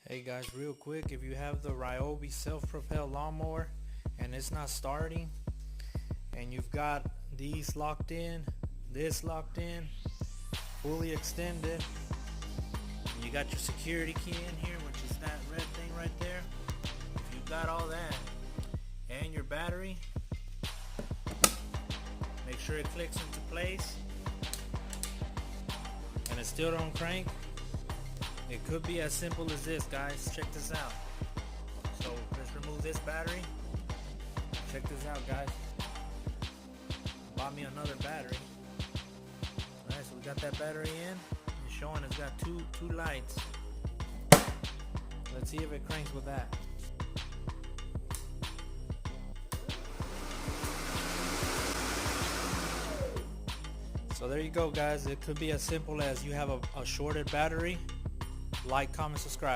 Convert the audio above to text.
Hey guys, real quick, if you have the Ryobi self-propelled lawnmower and it's not starting, and you've got these locked in, this locked in, fully extended, and you got your security key in here, which is that red thing right there. If you've got all that and your battery, make sure it clicks into place and it still don't crank. It could be as simple as this, guys. Check this out. So let's remove this battery. Check this out, guys. Bought me another battery. Alright, so we got that battery in. It's showing it's got two lights. Let's see if it cranks with that. So there you go, guys. It could be as simple as you have a shorted battery. Like, comment, subscribe.